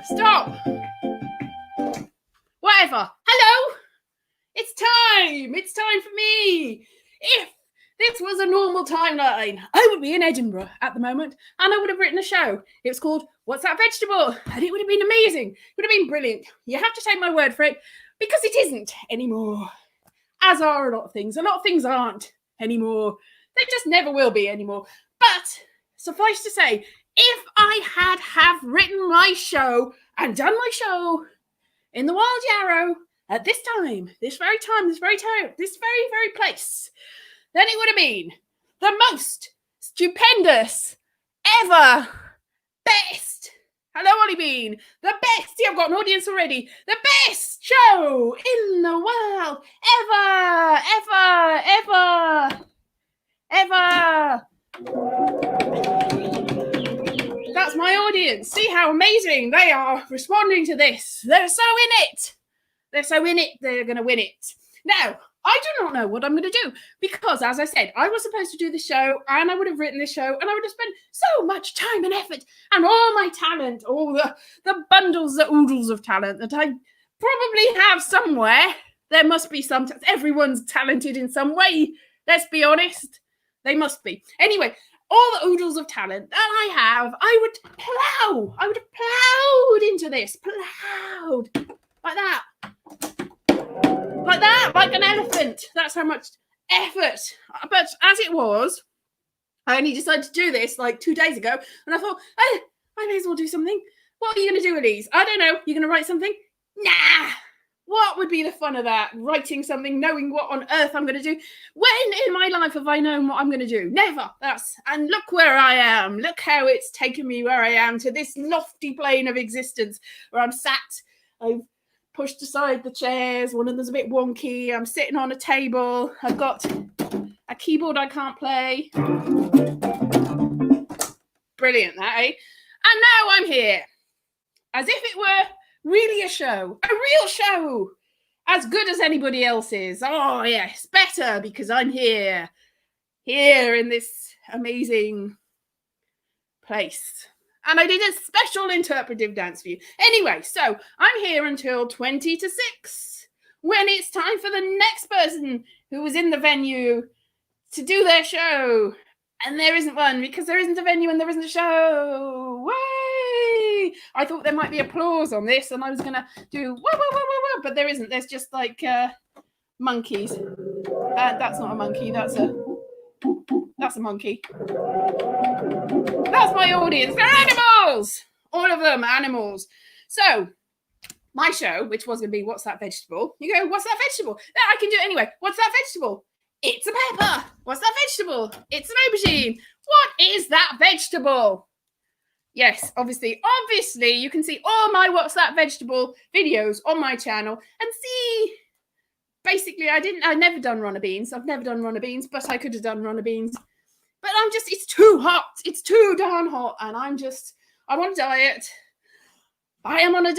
Stop. Whatever. Hello. It's time. It's time for me. If this was a normal timeline, I would be in Edinburgh at the moment, and I would have written a show. It was called What's That Vegetable? And it would have been amazing. It would have been brilliant. You have to take my word for it, because it isn't anymore. As are a lot of things. A lot of things aren't anymore. They just never will be anymore. But suffice to say, if I have written my show and done my show in the Wild Yarrow at this time, this very place, then it would have been the most stupendous ever best. Hello, Olliebean. The best. See, I've got an audience already. The best show in the world ever. That's my audience. See how amazing they are responding to this. They're so in it. They're going to win it. Now, I do not know what I'm going to do because, as I said, I was supposed to do the show and I would have written this show and I would have spent so much time and effort and all my talent, all the bundles, the oodles of talent that I probably have somewhere. There must be some. Everyone's talented in some way. Let's be honest. They must be. Anyway, all the oodles of talent that I have, I would have plowed into this. Plowed. Like that, like an elephant. That's how much effort. But as it was, I only decided to do this like 2 days ago, and I thought, I may as well do something. What are you going to do, Elise? I don't know. You're going to write something? Nah. What would be the fun of that? Writing something, knowing what on earth I'm going to do. When in my life have I known what I'm going to do? Never. And look where I am. Look how it's taken me where I am to this lofty plane of existence where I'm sat. I've pushed aside the chairs. One of them's a bit wonky. I'm sitting on a table. I've got a keyboard I can't play. Brilliant, that, eh? And now I'm here. As if it were really a show. A real show. As good as anybody else's. Oh, yes. Better because I'm here. Here in this amazing place. And I did a special interpretive dance for you. Anyway, so I'm here until 20 to 6 when it's time for the next person who was in the venue to do their show. And there isn't one because there isn't a venue and there isn't a show. Way! I thought there might be applause on this and I was going to do wah, wah, wah, wah, wah, but there isn't. There's just like monkeys. That's not a monkey. That's a monkey. That's my audience. They're animals. All of them animals. So my show, which was going to be What's That Vegetable? You go, what's that vegetable? I can do it anyway. What's that vegetable? It's a pepper. What's that vegetable? It's an aubergine. What is that vegetable? Yes, obviously, you can see all my What's That Vegetable videos on my channel and see basically, I've never done runner beans. I've never done runner beans, but I could have done runner beans. But it's too hot. It's too darn hot. And I'm on a diet. I am on a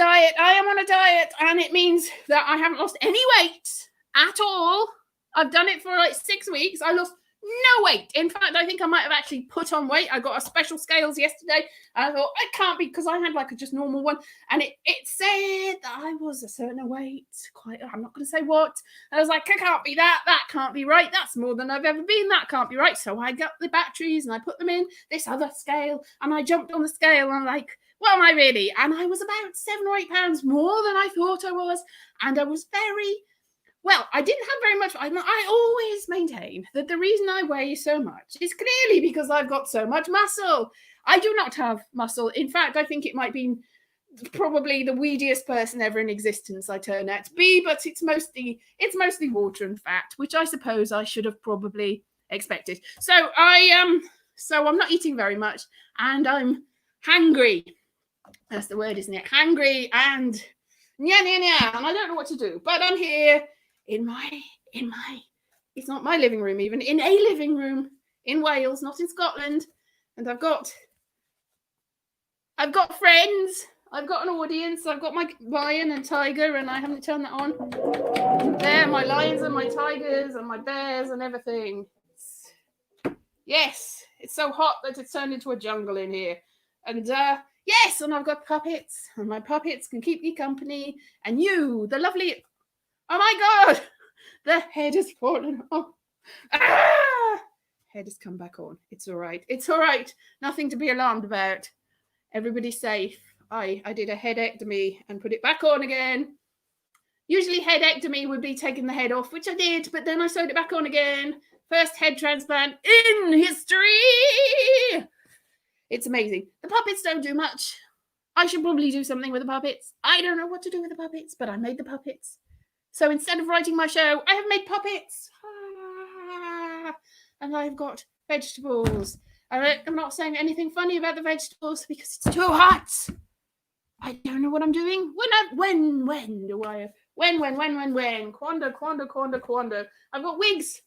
diet. And it means that I haven't lost any weight at all. I've done it for like 6 weeks. I lost no weight. In fact, I think I might have actually put on weight. I got a special scales yesterday. And I thought, it can't be, because I had like a just normal one. And it said that I was a certain weight. I'm not going to say what. And I was like, it can't be that. That can't be right. That's more than I've ever been. That can't be right. So I got the batteries and I put them in this other scale. And I jumped on the scale and I'm like, what am I really? And I was about 7 or 8 pounds more than I thought I was. And I was I didn't have very much. I always maintain that the reason I weigh so much is clearly because I've got so much muscle. I do not have muscle. In fact, I think it might be probably the weediest person ever in existence I turn out to be, but it's mostly water and fat, which I suppose I should have probably expected. So I'm not eating very much, and I'm hangry. That's the word, isn't it? Hangry and and I don't know what to do. But I'm here in my it's not my living room, even in a living room in Wales, not in Scotland, and I've got friends, I've got an audience, I've got my lion and tiger, and I haven't turned that on. There, my lions and my tigers and my bears and everything. Yes, it's so hot that it's turned into a jungle in here. And yes, and I've got puppets, and my puppets can keep me company. And you, the lovely, oh my God, the head has fallen off. Head has come back on. It's all right. It's all right. Nothing to be alarmed about. Everybody's safe. I did a headectomy and put it back on again. Usually headectomy would be taking the head off, which I did, but then I sewed it back on again. First head transplant in history. It's amazing. The puppets don't do much. I should probably do something with the puppets. I don't know what to do with the puppets, but I made the puppets. So instead of writing my show, I have made puppets. And I've got vegetables. I'm not saying anything funny about the vegetables because it's too hot. I don't know what I'm doing. When do I? When? Quando. I've got wigs.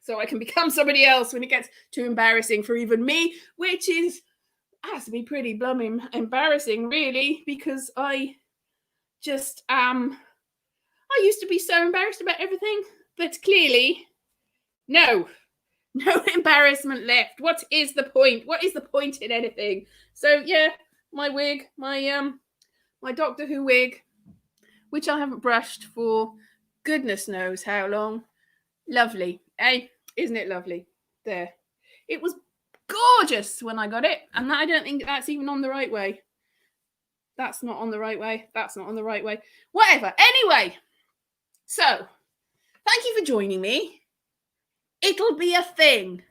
So I can become somebody else when it gets too embarrassing for even me, which has to be pretty blooming embarrassing, really, because I just I used to be so embarrassed about everything, but clearly, no embarrassment left. What is the point? What is the point in anything? So yeah, my wig, my Doctor Who wig, which I haven't brushed for goodness knows how long. Lovely, eh? Isn't it lovely? There. It was gorgeous when I got it, and I don't think that's even on the right way. That's not on the right way. That's not on the right way. Whatever. Anyway, so thank you for joining me. It'll be a thing.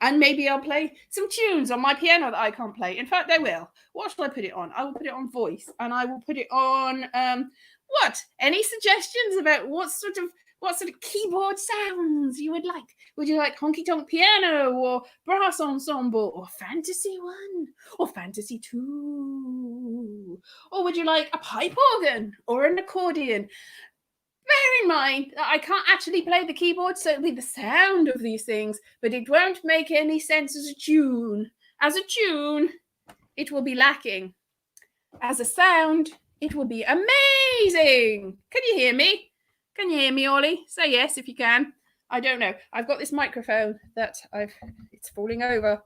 And maybe I'll play some tunes on my piano that I can't play. In fact, I will. What shall I put it on? I will put it on voice, and I will put it on what? Any suggestions about what sort of keyboard sounds you would like? Would you like honky tonk piano or brass ensemble or fantasy 1 or fantasy 2? Or would you like a pipe organ or an accordion? Bear in mind that I can't actually play the keyboard, so it'll be the sound of these things, but it won't make any sense as a tune. As a tune, it will be lacking. As a sound, it will be amazing. Can you hear me? Can you hear me, Ollie? Say yes if you can. I don't know. I've got this microphone that it's falling over.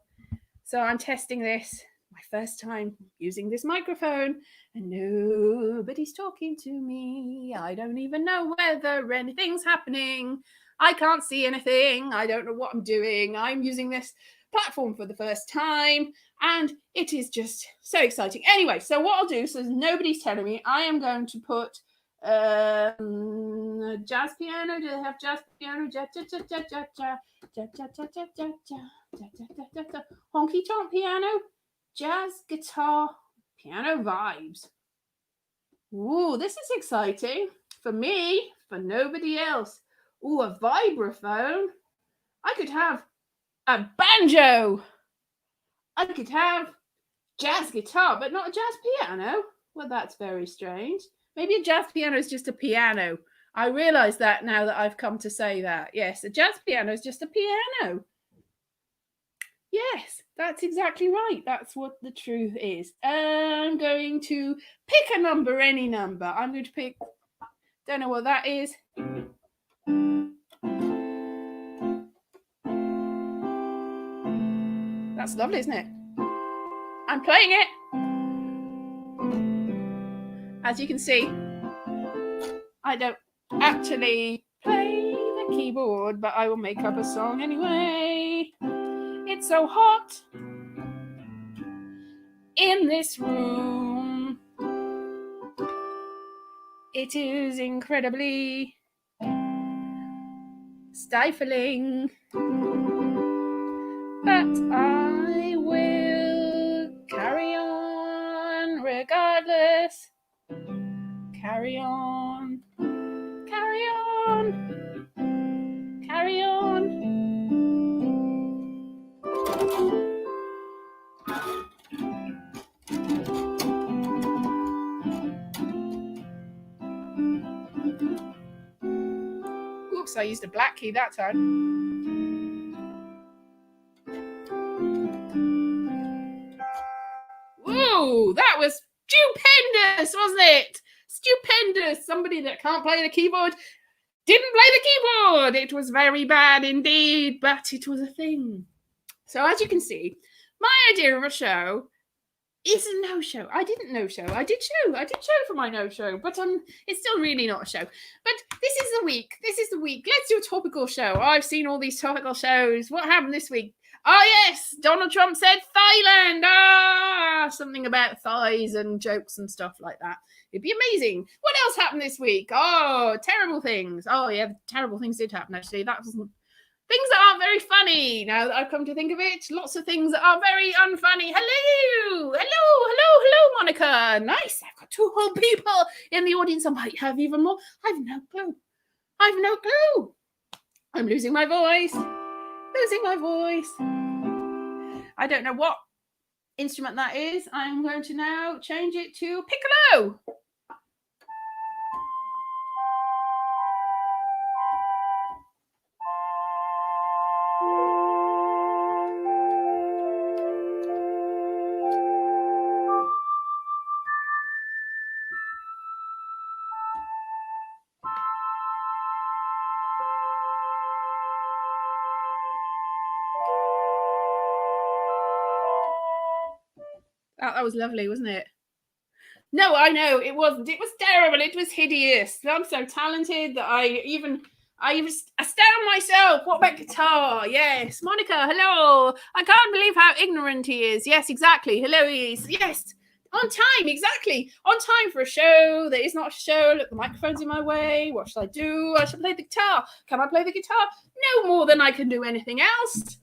So I'm testing this. My first time using this microphone, and nobody's talking to me. I don't even know whether anything's happening. I can't see anything. I don't know what I'm doing. I'm using this platform for the first time, and it is just so exciting. Anyway, so what I'll do, so nobody's telling me, I am going to put jazz piano. Do they have jazz piano? Honky tonk piano, jazz, guitar, piano vibes. Ooh, this is exciting for me, for nobody else. Ooh, a vibraphone. I could have a banjo. I could have jazz guitar, but not a jazz piano. Well, that's very strange. Maybe a jazz piano is just a piano. I realise that now that I've come to say that. Yes, a jazz piano is just a piano. Yes, that's exactly right. That's what the truth is. I'm going to pick a number, any number. I'm going to pick, don't know what that is. That's lovely, isn't it? I'm playing it. As you can see, I don't actually play the keyboard, but I will make up a song anyway. It's so hot in this room. It is incredibly stifling, but I will carry on regardless. Carry on, carry on, carry on. Oops, I used a black key that time. Whoa, that was stupendous, wasn't it? Stupendous. Somebody that can't play the keyboard didn't play the keyboard. It was very bad indeed, but it was a thing. So as you can see, my idea of a show is a no-show. I didn't no-show. I did show for my no-show, but it's still really not a show. But this is the week. Let's do a topical show. I've seen all these topical shows. What happened this week? Oh yes, Donald Trump said Thailand. Something about thighs and jokes and stuff like that. It'd be amazing. What else happened this week? Oh, terrible things. Oh yeah, terrible things did happen actually. That wasn't things that aren't very funny. Now that I've come to think of it, lots of things that are very unfunny. Hello, Monica. Nice. I've got 2 whole people in the audience. I might have even more. I've no clue. I'm losing my voice. I don't know what instrument that is. I'm going to now change it to piccolo. That was lovely, wasn't it? No, I know it wasn't. It was terrible. It was hideous. I'm so talented that I astound myself. What about guitar? Yes, Monica. Hello. I can't believe how ignorant he is. Yes, exactly. Hello, Elise. Yes, on time. Exactly on time for a show that is not a show. Look, the microphone's in my way. What should I do? I should play the guitar. Can I play the guitar? No more than I can do anything else.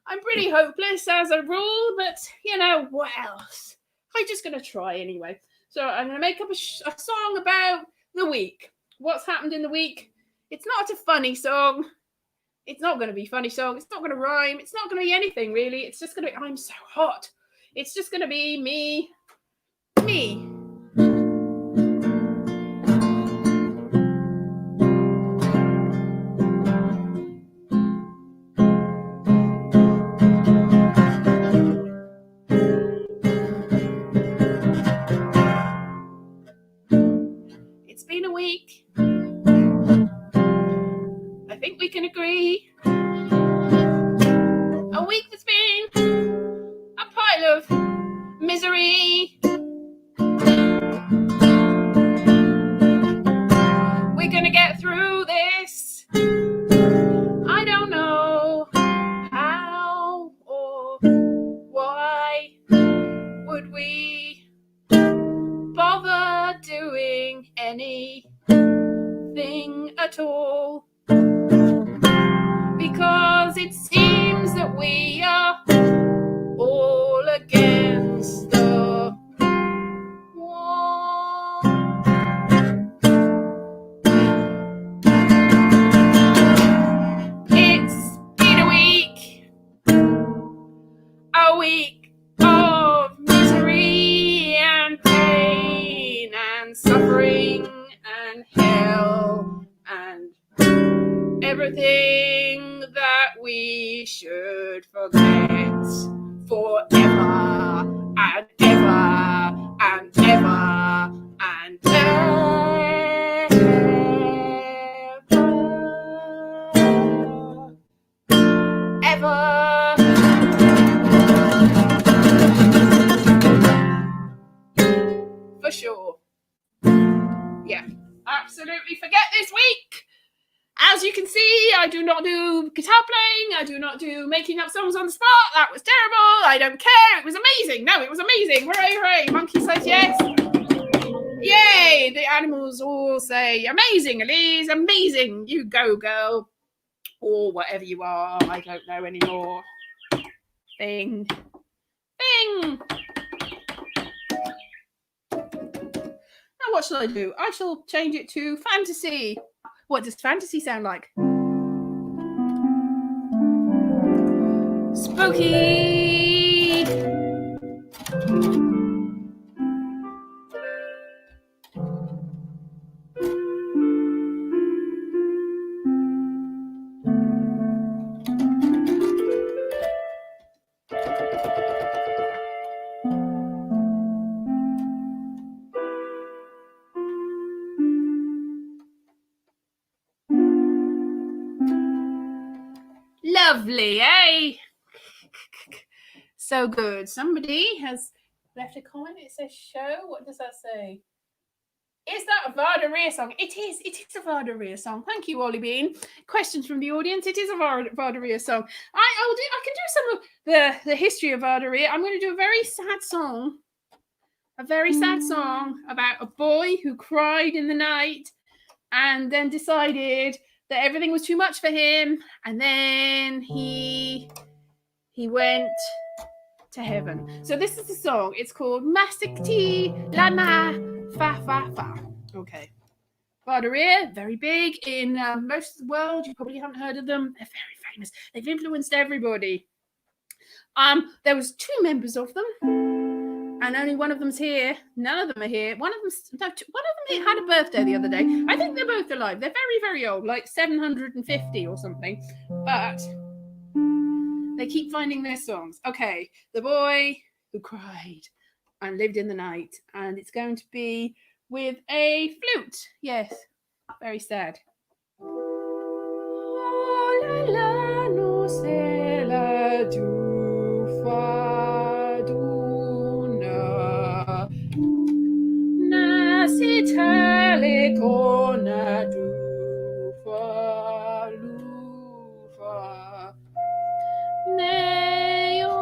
I'm pretty hopeless as a rule, but you know what else? I'm just going to try anyway. So I'm going to make up a song about the week. What's happened in the week? It's not a funny song. It's not going to be a funny song. It's not going to rhyme. It's not going to be anything really. It's just going to be, I'm so hot. It's just going to be me. It's been a week. I think we can agree. A week that's been a pile of misery. We're gonna get through this. I don't know how or why would we bother doing anything at all, because it seems that we are all against the wall. It's been a week of misery and pain and suffering and hell everything that we should forget forever and ever and ever and ever. For sure. Yeah, absolutely forget this week. As you can see, I do not do guitar playing. I do not do making up songs on the spot. That was terrible. I don't care. It was amazing. No, it was amazing. Hooray, hooray. Monkey says yes. Yay. The animals all say, amazing, Elise. Amazing. You go, girl. Or whatever you are. I don't know anymore. Thing. Now what shall I do? I shall change it to fantasy. What does fantasy sound like? Spooky. Lovely, eh? So good. Somebody has left a comment. It says show. What does that say? Is that a Vada Riah song? It is. It is a Vada Riah song. Thank you, Olliebean. Questions from the audience. It is a Vada Riah song. I can do some of the history of Vada Riah. I'm going to do a very sad song. A very sad song about a boy who cried in the night and then decided that everything was too much for him, and then he went to heaven. So this is the song. It's called Masikti Lama Fa Fa Fa. Okay. Vada Riah, very big in most of the world. You probably haven't heard of them. They're very famous. They've influenced everybody. There was 2 members of them, and only one of them's here. None of them are here. One of them had a birthday the other day. I think they're both alive. They're very, very old, like 750 or something. But they keep finding their songs. Okay, the boy who cried and lived in the night, and it's going to be with a flute. Yes, very sad. Oh, la, la, no, se, la, do, fa, do, na. Na, si, ta, le, ko, na, do, fa, lu, fa. Ne, yo,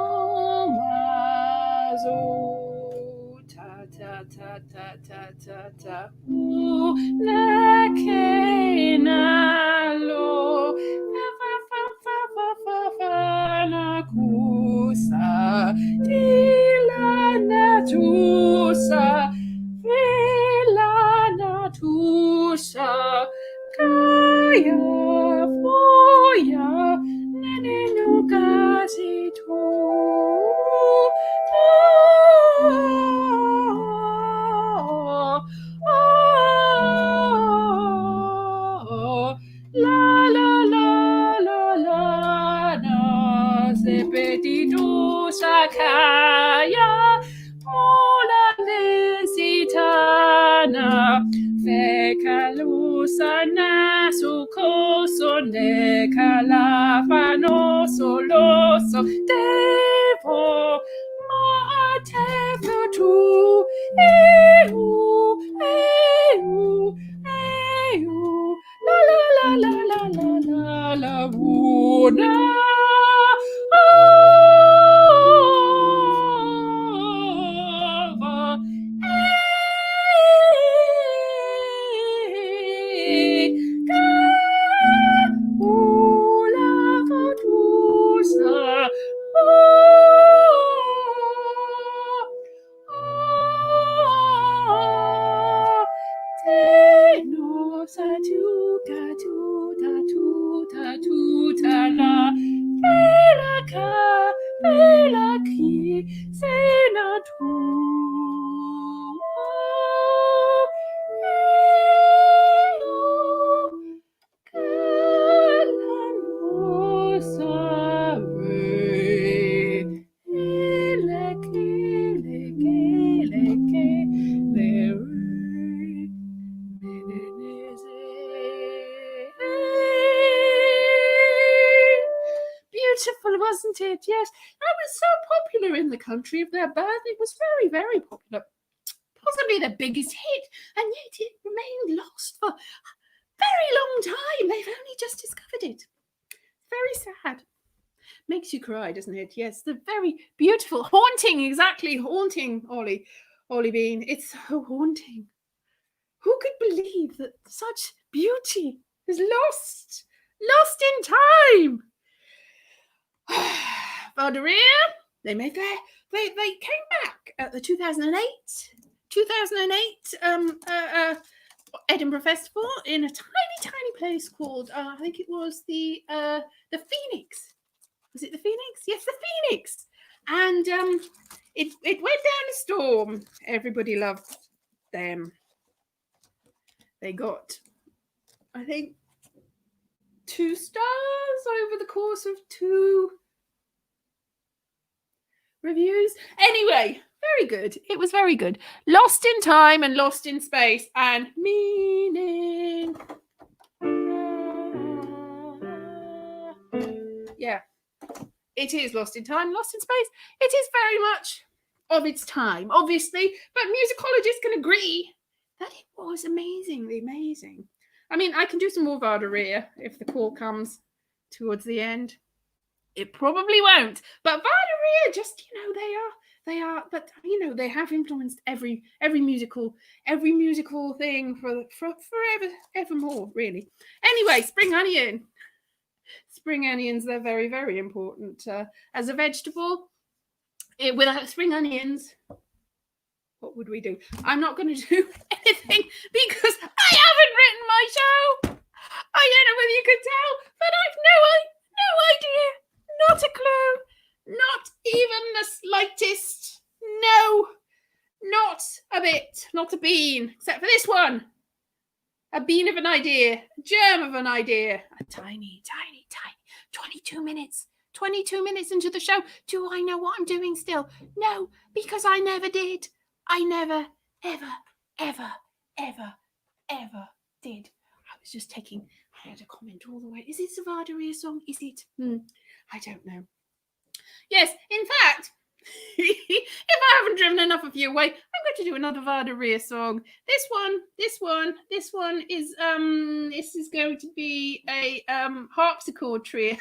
ma, zo, ta, ta, ta, ta, ta, ta, ta, u, na, ke, na, lo, fa, fa, fa, fa, fa, fa, na, ku, sa, di, la, na, tu, sa, vi, la, na, tu, sa, ka, ya, fo, ya, ne, ne, no, ka, si, tu, la la la la la na se petito sakaya mola lesitana fekalusana sukosone kalafano soloso devo ma tefu eu la la la la la la la una beautiful, wasn't it? Yes, that was so popular in the country of their birth. It was very, very popular. Possibly their biggest hit, and yet it remained lost for a very long time. They've only just discovered it. Very sad. Makes you cry, doesn't it? Yes, the very beautiful, haunting, exactly, haunting Olliebean. It's so haunting. Who could believe that such beauty is lost in time? Vada Riah, they came back at the 2008 Edinburgh Festival in a tiny place called I think it was the Phoenix. Was it the Phoenix? Yes, the Phoenix. And it went down a storm. Everybody loved them. They got, I think, 2 stars over the course of 2 reviews. Anyway, very good. It was very good. Lost in time and lost in space and meaning. Yeah, it is lost in time, lost in space. It is very much of its time, obviously, but musicologists can agree that it was amazingly amazing. I mean, I can do some more Vada Riah if the call comes towards the end. It probably won't, but Vada Riah, just, they are, but they have influenced every musical thing for forever, evermore, really. Anyway, spring onion. Spring onions, they're very, very important as a vegetable. Without spring onions, what would we do? I'm not going to do anything because I haven't written my show. I don't know whether you could tell, but I've no idea. Not a clue. Not even the slightest. No. Not a bit. Not a bean. Except for this one. A bean of an idea. A germ of an idea. A tiny 22 minutes. 22 minutes into the show. Do I know what I'm doing still? No, because I never did. I never, ever did. I was just I had a comment all the way. Is it a Vada Riah song? Is it? I don't know. Yes, in fact, if I haven't driven enough of you away, I'm going to do another Vada Riah song. This one is this is going to be a harpsichord trio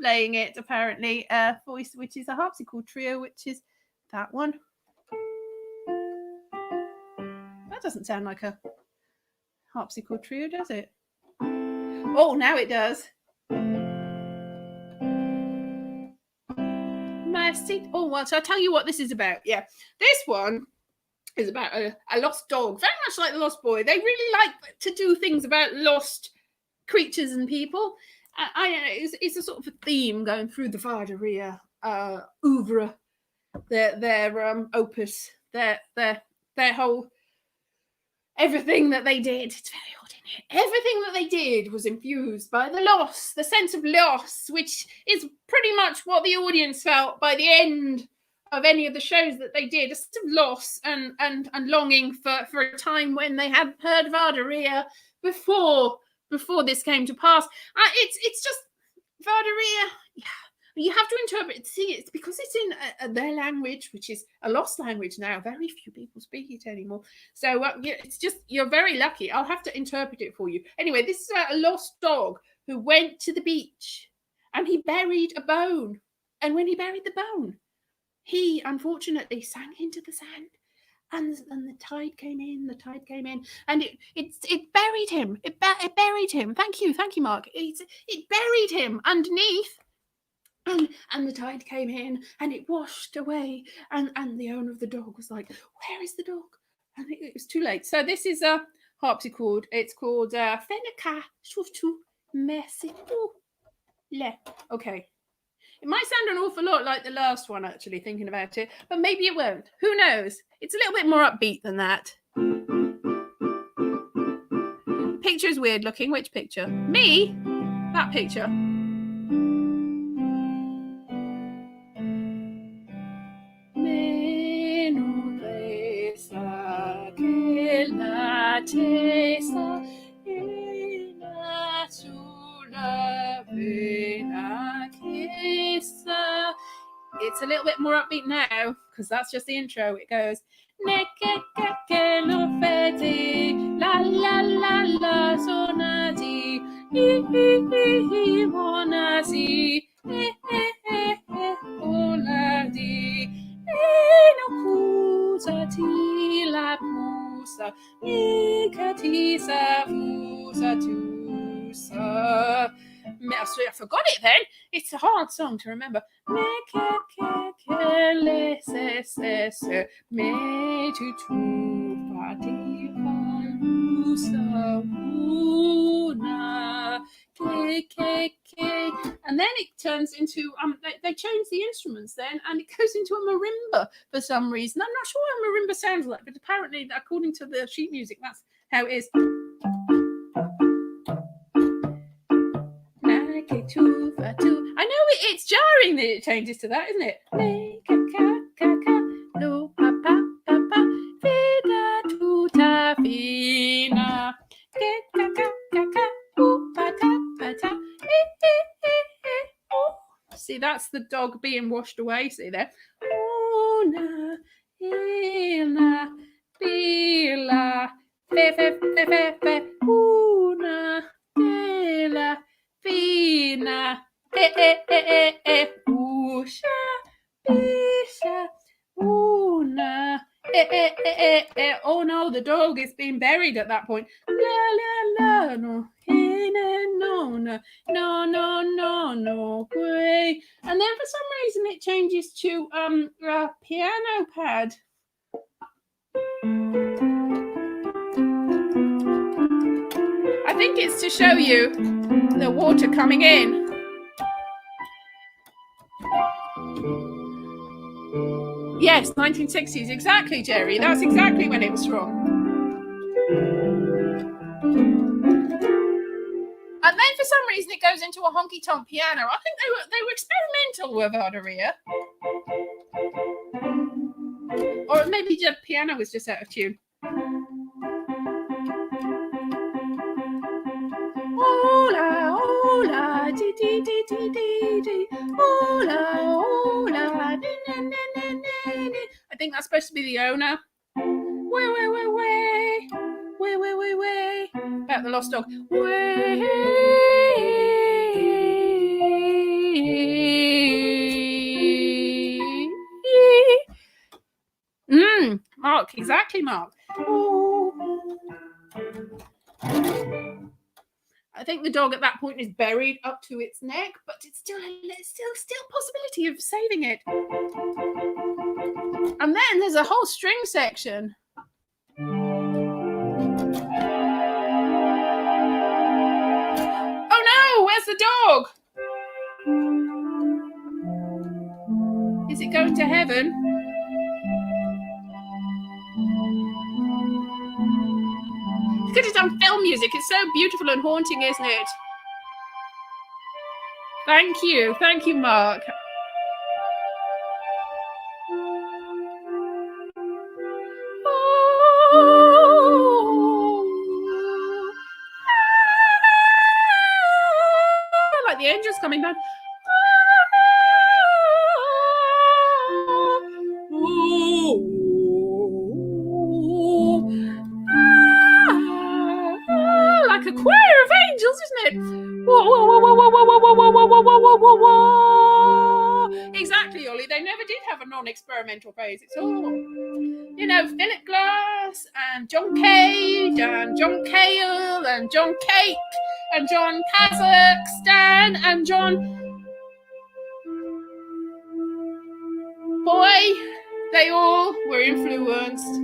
playing it, apparently, voice, which is a harpsichord trio, which is that one. That doesn't sound like a harpsichord trio, does it? Oh, now it does. Mercy. Oh, well, so I'll tell you what this is about. Yeah, this one is about a lost dog, very much like the Lost Boy. They really like to do things about lost creatures and people. I don't know, it's a sort of a theme going through the Vada Riah oeuvre, their opus, their whole everything that they did. It's very hot in here. Everything that they did was infused by the loss, the sense of loss, which is pretty much what the audience felt by the end of any of the shows that they did. A sense of loss and longing for a time when they had heard Vada Riah before this came to pass. It's just Vada Riah. Yeah. You have to interpret it. See, it's because it's in their language, which is a lost language now. Very few people speak it anymore. So it's just, you're very lucky. I'll have to interpret it for you. Anyway, this is a lost dog who went to the beach and he buried a bone. And when he buried the bone, he unfortunately sank into the sand. And the tide came in, and it buried him. It buried him. Thank you, Mark. It buried him underneath. And the tide came in and it washed away, and the owner of the dog was like, where is the dog? And it was too late. So this is a harpsichord. It's called Fenaka Shuftu Mercy. Okay. It might sound an awful lot like the last one, actually, thinking about it, but maybe it won't. Who knows? It's a little bit more upbeat than that. Picture's weird looking. Which picture? Me? That picture. Tesa ina sulla vena che It's a little bit more upbeat now because that's just the intro. It goes la la la la sonati monasi oladi no kusati la pusa nikatisa fusa tusa. I forgot it then. It's a hard song to remember. And then it turns into they change the instruments then, and it goes into a marimba for some reason. I'm not sure what a marimba sounds like, but apparently, according to the sheet music, that's how it is. I know it's jarring that it changes to that, isn't it? See, that's the dog being washed away. See there? Fina, usha, bisha, una, oh no, the dog is being buried at that point. La la la, no, no, no, no, no, no, no way. And then for some reason it changes to a piano pad. I think it's to show you the water coming in. Yes, 1960s, exactly, Jerry. That's exactly when it was from. And then for some reason it goes into a honky-tonk piano. I think they were experimental with Vada Riah. Or maybe the piano was just out of tune. Ola, ola, di di di di di di. Ola, ola, di na na na na. I think that's supposed to be the owner. Way, way, way, way, way, way, way, way. About the lost dog. Way. Mark, exactly, Mark. I think the dog at that point is buried up to its neck, but it's still possibility of saving it. And then there's a whole string section. Oh no, where's the dog? Is it going to heaven? You could have done film music. It's so beautiful and haunting, isn't it? Thank you, Mark. Like the angels coming down. Like a choir of angels, isn't it? Exactly, Ollie. They never did have a non-experimental phase. It's all, Philip Glass and John Cage and John Cale and John Cake and John Kazakhstan and John Boy. They all were influenced.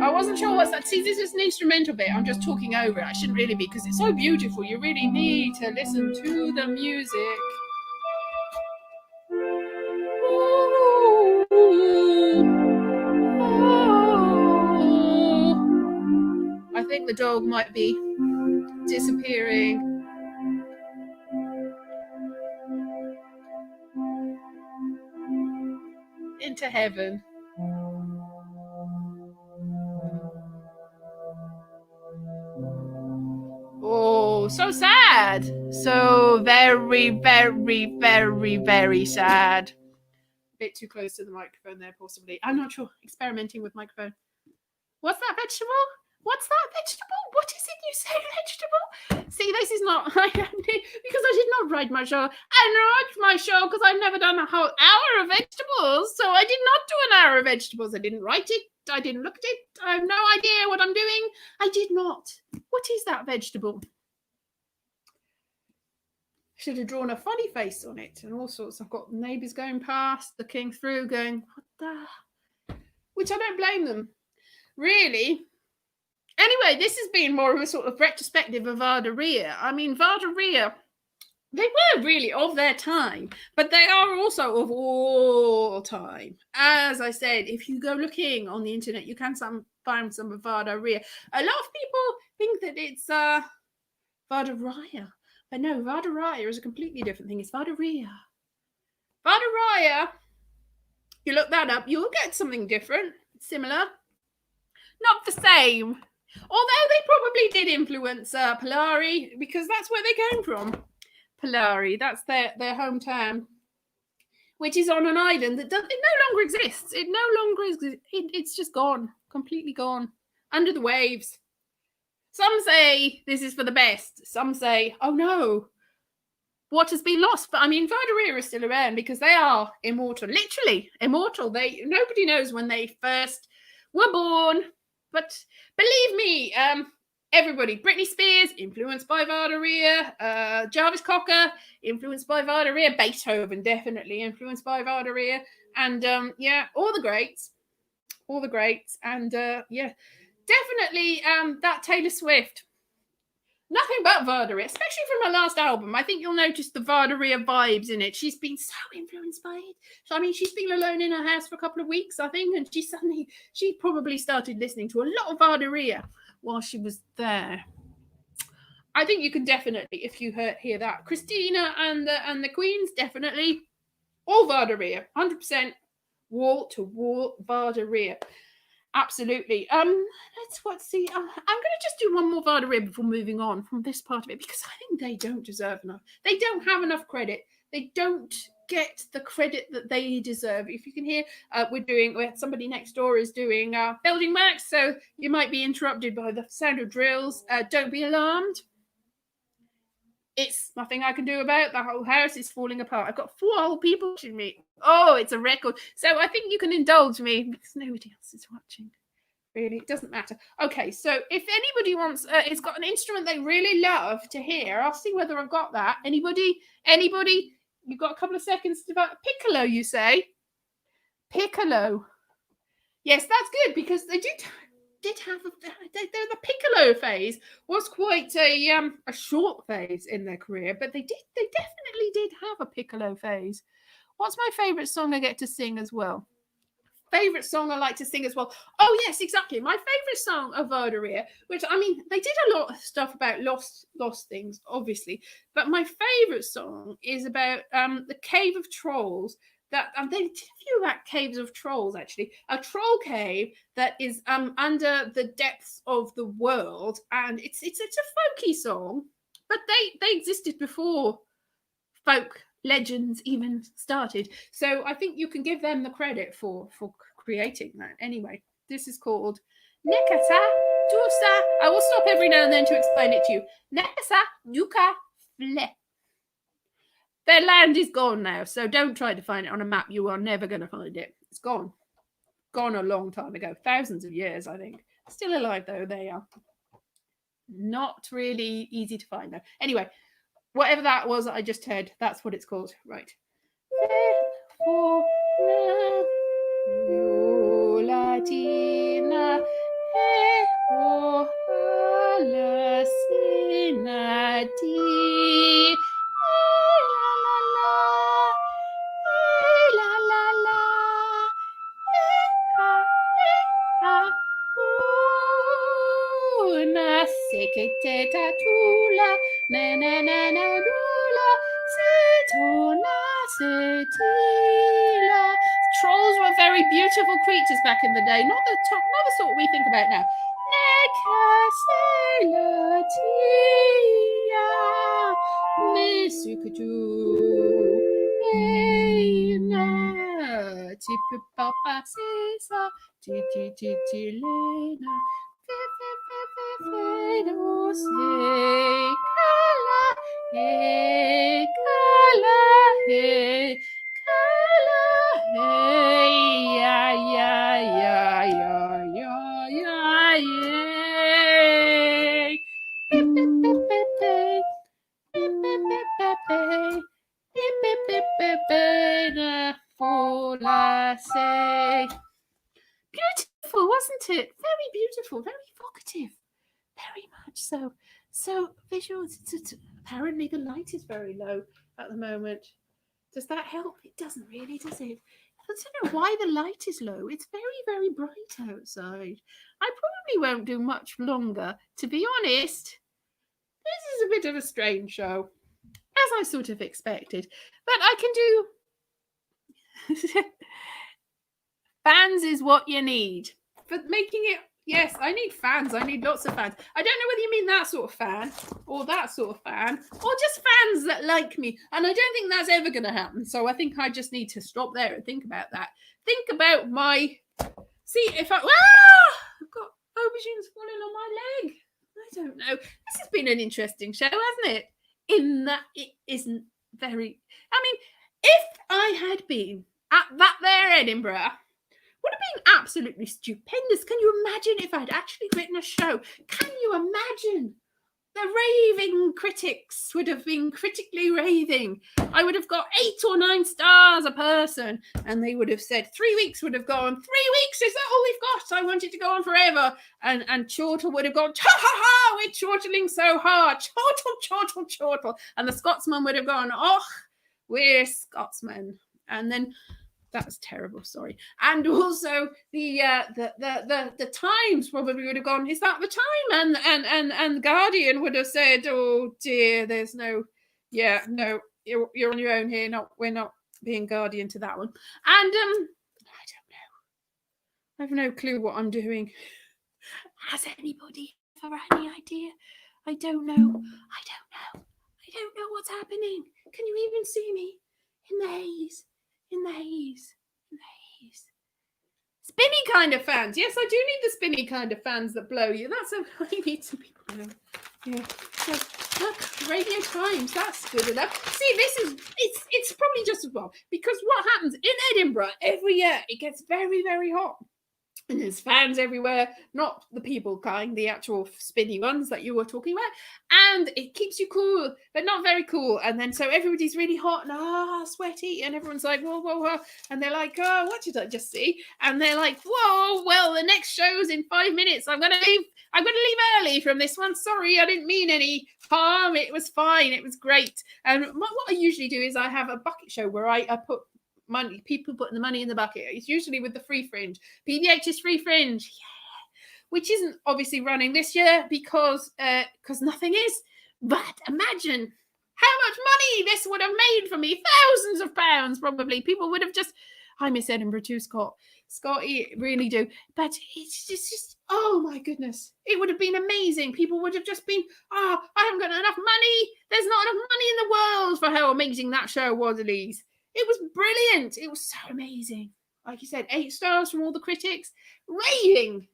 I wasn't sure what's that. See, this is an instrumental bit. I'm just talking over it. I shouldn't really be because it's so beautiful. You really need to listen to the music. I think the dog might be disappearing. Into heaven. Oh, so sad. So very, very, very, very sad. A bit too close to the microphone there, possibly. I'm not sure. Experimenting with microphone. What's that vegetable? What's that vegetable? What is it you say, vegetable? See, this is not, because I did not write my show. I wrote my show because I've never done a whole hour of vegetables. So I did not do an hour of vegetables. I didn't write it. I didn't look at it. I have no idea what I'm doing. I did not. What is that vegetable? Should have drawn a funny face on it and all sorts. I've got neighbours going past, looking through, going, what the? Which I don't blame them. Really. Anyway, this has been more of a sort of retrospective of Vada Riah. I mean, Vada Riah, they were really of their time, but they are also of all time. As I said, if you go looking on the internet, you can find some of Vada Riah. A lot of people think that it's Vada Riah, but no, Vada Riah is a completely different thing. It's Vada Riah. Vada Riah, you look that up, you'll get something different, similar. Not the same. Although they probably did influence Polari, because that's where they came from. Polari, that's their hometown, which is on an island that it no longer exists. It no longer exists. It's just gone, completely gone, under the waves. Some say this is for the best. Some say, oh no, what has been lost? But I mean, Vada Riah is still around because they are immortal, literally immortal. Nobody knows when they first were born. But believe me, everybody, Britney Spears, influenced by Vada Riah, Jarvis Cocker, influenced by Vada Riah, Beethoven, definitely influenced by Vada Riah, and yeah, all the greats, and yeah, definitely that Taylor Swift. Nothing but Vada Riah, especially from her last album. I think you'll notice the Vada Riah vibes in it. She's been so influenced by it. So, I mean, she's been alone in her house for a couple of weeks, I think, and she probably started listening to a lot of Vada Riah while she was there. I think you can definitely, if you hear that, Christina and the Queens, definitely all Vada Riah, 100% wall to wall Vada Riah. Absolutely. Let's see. I'm going to just do one more Vada Riah before moving on from this part of it, because I think they don't deserve enough. They don't have enough credit. They don't get the credit that they deserve. If you can hear, somebody next door is doing building work, so you might be interrupted by the sound of drills. Don't be alarmed. It's nothing I can do about. The whole house is falling apart. I've got 4 whole people watching me. Oh, it's a record. So I think you can indulge me because nobody else is watching. Really, it doesn't matter. Okay, so if anybody wants, it's got an instrument they really love to hear. I'll see whether I've got that. Anybody? You've got a couple of seconds to vote. Piccolo, you say? Piccolo. Yes, that's good because they did have the piccolo phase was quite a short phase in their career, but they definitely did have a piccolo phase. What's my favorite song I get to sing as well? Favorite song I like to sing as well. Oh yes, exactly. My favorite song of Vada Riah, which I mean, they did a lot of stuff about lost things, obviously, but my favorite song is about the Cave of Trolls. That they did a few about caves of trolls, actually. A troll cave that is under the depths of the world, and it's a folky song, but they existed before folk legends even started. So I think you can give them the credit for creating that. Anyway, this is called Nekasa Dusa. I will stop every now and then to explain it to you. Nekasa Duka Fle. Their land is gone now, so don't try to find it on a map. You are never going to find it. It's gone. Gone a long time ago. Thousands of years, I think. Still alive, though. They are. Not really easy to find, though. Anyway, whatever that was that I just heard, that's what it's called. Right. Trolls were very beautiful creatures back in the day, not the sort we think about now. Mesukatu, Lena, Tipipapa Sesa, Titi Lena, Fedo say, Kala, hey, Kala, hey, Kala, hey, ya, ya, ya, ya, ya, ya, yeah. Beautiful, wasn't it? Very beautiful, very evocative, very much so. So visuals. Apparently the light is very low at the moment. Does that help? It doesn't really, does it? I don't know why the light is low. It's very, very bright outside. I probably won't do much longer. To be honest, this is a bit of a strange show, as I sort of expected. But I can do... Fans is what you need. For making it... Yes, I need fans. I need lots of fans. I don't know whether you mean that sort of fan or that sort of fan or just fans that like me. And I don't think that's ever going to happen. So I think I just need to stop there and think about that. Think about my... See, if I... I've got aubergines falling on my leg. I don't know. This has been an interesting show, hasn't it? In that it isn't very... I mean, if I had been at that there Edinburgh... would have been absolutely stupendous. Can you imagine if I'd actually written a show? Can you imagine? The raving critics would have been critically raving. I would have got 8 or 9 stars a person, and they would have said 3 weeks would have gone. 3 weeks, is that all we've got? I want it to go on forever. And Chortle would have gone, ha ha ha, we're chortling so hard. Chortle. And the Scotsman would have gone, oh, we're Scotsmen. And then... that was terrible, sorry. And also the Times probably would have gone, is that the time? And the Guardian would have said, oh dear, there's no, no, you're on your own here. We're not being Guardian to that one. And I don't know. I have no clue what I'm doing. Has anybody ever any idea? I don't know. I don't know what's happening. Can you even see me in the haze? In the haze. Spinny kind of fans. Yes, I do need the spinny kind of fans that blow you. That's what I need some people know. Yeah. So, look, Radio Times, that's good enough. See, it's probably just as well. Because what happens in Edinburgh every year, it gets very, very hot. And there's fans everywhere, not the people kind, the actual spinny ones that you were talking about. And it keeps you cool, but not very cool. And then so everybody's really hot and sweaty. And everyone's like, whoa. And they're like, oh, what did I just see? And they're like, whoa, well, the next show's in 5 minutes. I'm going to leave early from this one. Sorry, I didn't mean any harm. It was fine. It was great. And what I usually do is I have a bucket show where I put money, people putting the money in the bucket. It's usually with the free fringe. PBH's free fringe, which isn't obviously running this year because nothing is. But imagine how much money this would have made for me. Thousands of pounds, probably. People would have just... I miss Edinburgh too, Scotty, really do. But it's just oh my goodness. It would have been amazing. People would have just been, I haven't got enough money. There's not enough money in the world for how amazing that show was, Elise. It was brilliant. It was so amazing. Like you said, 8 stars from all the critics. Raving.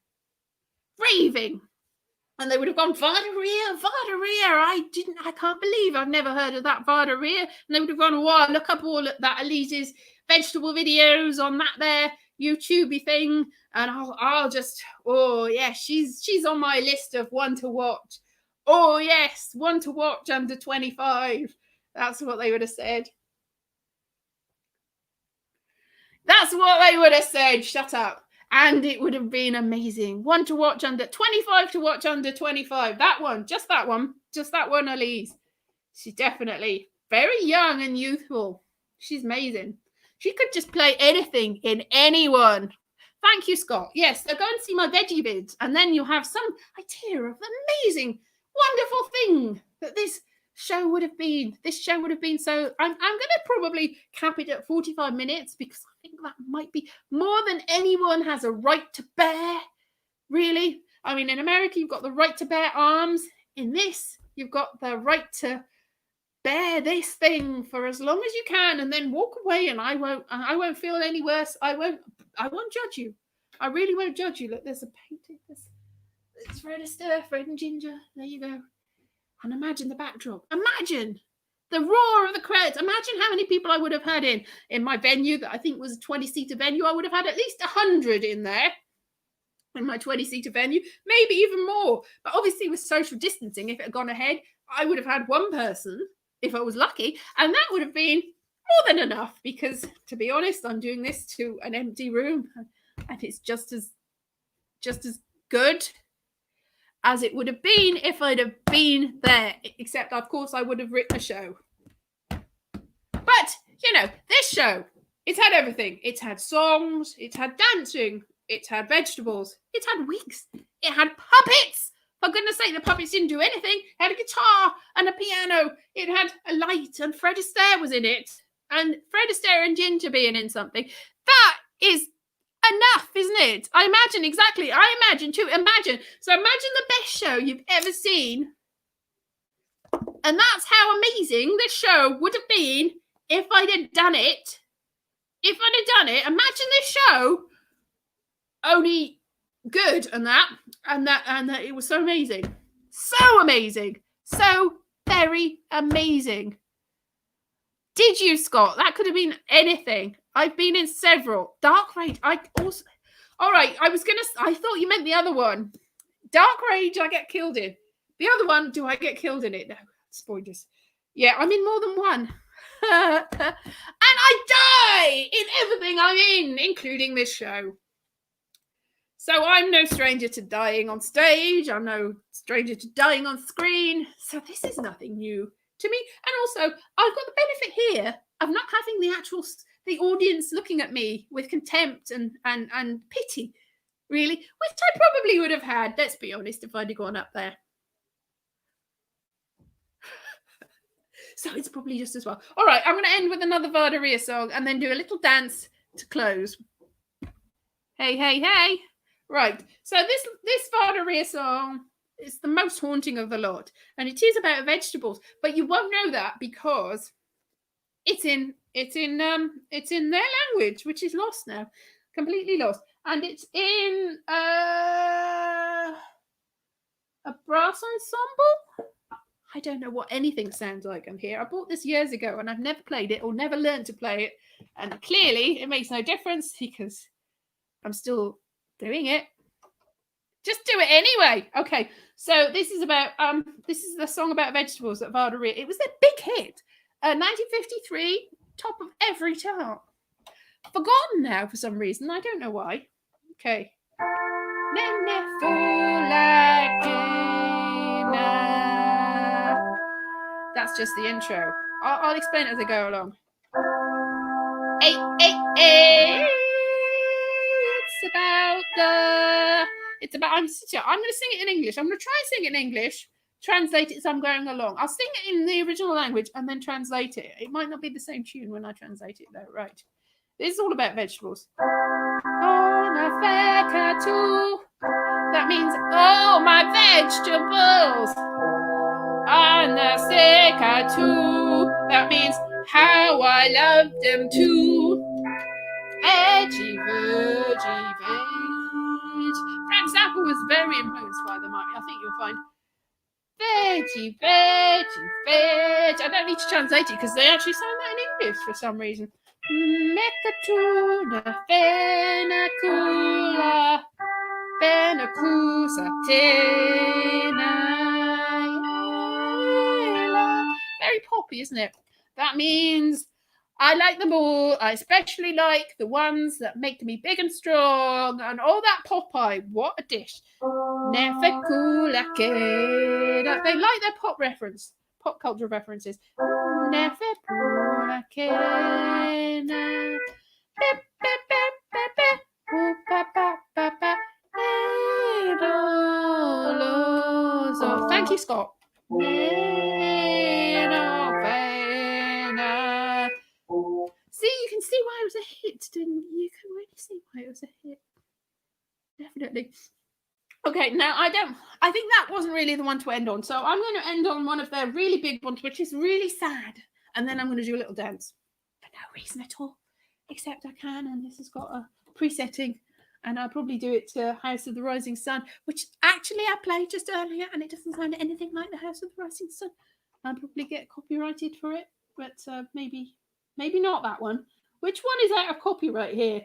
And they would have gone, Vada Riah. I can't believe I've never heard of that Vada Riah. And they would have gone, wow, look up all that Elise's vegetable videos on that there YouTubey thing. And I'll just, she's on my list of one to watch. Oh, yes, one to watch under 25. That's what they would have said. That's what they would have said. Shut up. And it would have been amazing. One to watch under 25 to watch under 25. That one. Just that one, Elise. She's definitely very young and youthful. She's amazing. She could just play anything in anyone. Thank you, Scott. Yes, so go and see my veggie vids. And then you'll have some idea of the amazing, wonderful thing that this show would have been. This show would have been. So I'm going to probably cap it at 45 minutes because I think that might be more than anyone has a right to bear, really. I mean, in America, you've got the right to bear arms. In this, you've got the right to bear this thing for as long as you can, and then walk away, and I won't feel any worse. I won't judge you. I really won't judge you. Look, there's a painting. It's Fred Astaire, Fred and Ginger. There you go. And imagine the backdrop. Imagine the roar of the crowds. Imagine how many people I would have had in my venue that I think was a 20-seater venue. I would have had at least 100 in there. In my 20-seater venue, maybe even more. But obviously with social distancing, if it had gone ahead, I would have had one person, if I was lucky, and that would have been more than enough, because, to be honest, I'm doing this to an empty room, and it's just as good as it would have been if I'd have been there, except, of course, I would have written a show. But, you know, this show, it's had everything. It's had songs, it's had dancing, it's had vegetables, it's had wigs, it had puppets. For goodness sake, the puppets didn't do anything. It had a guitar and a piano. It had a light, and Fred Astaire was in it. And Fred Astaire and Ginger being in something. That is enough, isn't it? I imagine too. So imagine the best show you've ever seen. And that's how amazing this show would have been if I'd have done it. Imagine this show only good and that it was so amazing, so very amazing. Did you, Scott? That could have been anything. I've been in several. Dark Rage. I thought you meant the other one. Dark Rage I get killed in. The other one, do I get killed in it? No, spoilers. Yeah, I'm in more than one. And I die in everything I'm in, including this show. So I'm no stranger to dying on stage. I'm no stranger to dying on screen. So this is nothing new to me. And also, I've got the benefit here of not having the audience looking at me with contempt and pity, really, which I probably would have had, let's be honest, if I'd have gone up there. So it's probably just as well. All right, I'm going to end with another Vada Riah song and then do a little dance to close. Hey, hey, hey. Right, so this Vada Riah song is the most haunting of the lot, and it is about vegetables, but you won't know that because it's in their language, which is lost now, completely lost, and it's in a brass ensemble. I don't know what anything sounds like on here. I bought this years ago, and I've never played it or never learned to play it, and clearly it makes no difference because I'm still doing it. Just do it anyway. Okay, so this is the song about vegetables that Vada Riah. It was their big hit, 1953, top of every chart. Forgotten now for some reason. I don't know why. Okay. That's just the intro. I'll explain it as I go along. It's about I'm going to sing it in English. I'm going to try and sing it in English, translate it as I'm going along. I'll sing it in the original language and then translate it. It might not be the same tune when I translate it though. Right. This is all about vegetables. That means oh my vegetables. That means how I love them too. Veggie. Frank Zappa was very influenced by them. I think you'll find veggie. I don't need to translate it because they actually sound that in English for some reason. Mecatuna fenacula fenacusa tina. Very poppy, isn't it? That means I like them all. I especially like the ones that make me big and strong and all that Popeye. What a dish. They like their pop culture references. So thank you, Scott. See, you can see why it was a hit, didn't you? You can really see why it was a hit. Definitely. Okay, now I think that wasn't really the one to end on. So I'm going to end on one of their really big ones, which is really sad. And then I'm going to do a little dance for no reason at all, except I can. And this has got a presetting. And I'll probably do it to House of the Rising Sun, which actually I played just earlier. And it doesn't sound anything like the House of the Rising Sun. I'll probably get copyrighted for it. But maybe not that one. Which one is out of copyright here?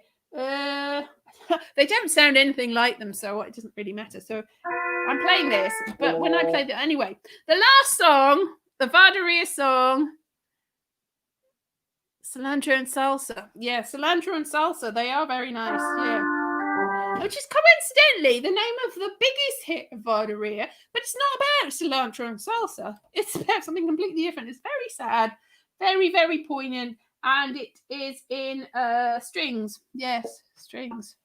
They don't sound anything like them, so it doesn't really matter. So I'm playing this, but when I played it anyway, the last song, the Vada Riah song, cilantro and salsa. Yeah, cilantro and salsa. They are very nice. Yeah, which is coincidentally the name of the biggest hit of Vada Riah, but it's not about cilantro and salsa. It's about something completely different. It's very sad, very, very poignant. And it is in strings. Yes, strings.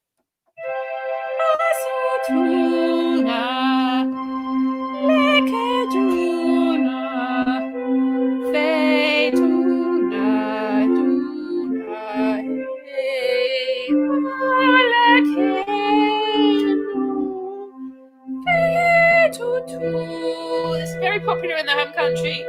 It's very popular in the home country.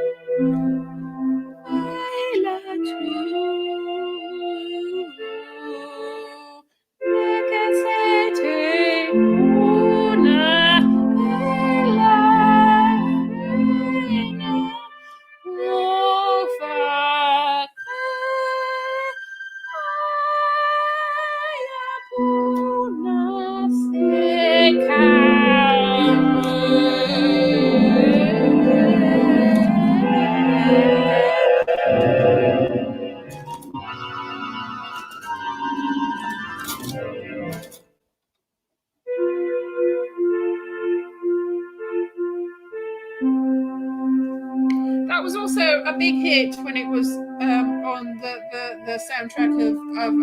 That was also a big hit when it was on the soundtrack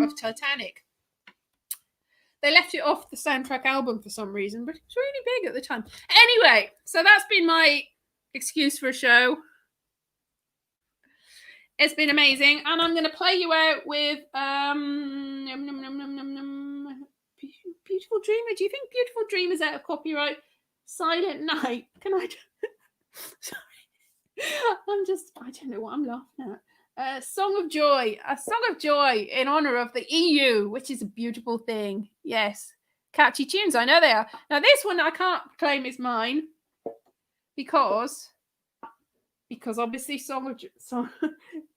of Titanic. They left it off the soundtrack album for some reason, but it was really big at the time. Anyway, so that's been my excuse for a show. It's been amazing, and I'm going to play you out with Beautiful Dreamer. Do you think Beautiful Dreamer is out of copyright? Silent Night. Can I? Sorry. I don't know what I'm laughing at. Song of Joy. A Song of Joy in honour of the EU, which is a beautiful thing. Yes. Catchy tunes, I know they are. Now, this one I can't claim is mine because obviously song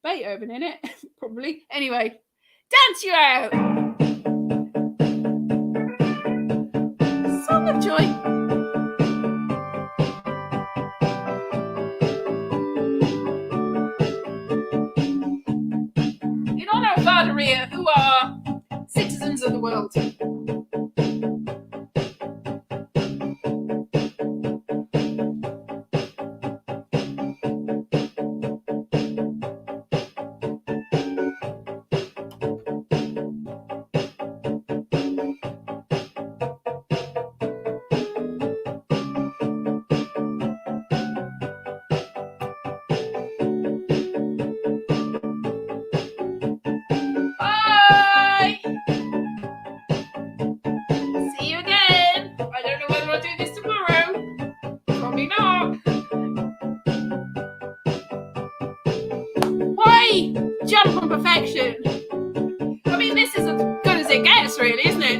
Beethoven in it, probably. Anyway, dance you out. Song of Joy. Vada Riah, who are citizens of the world. Jump on perfection. I mean, this is as good as it gets, really, isn't it?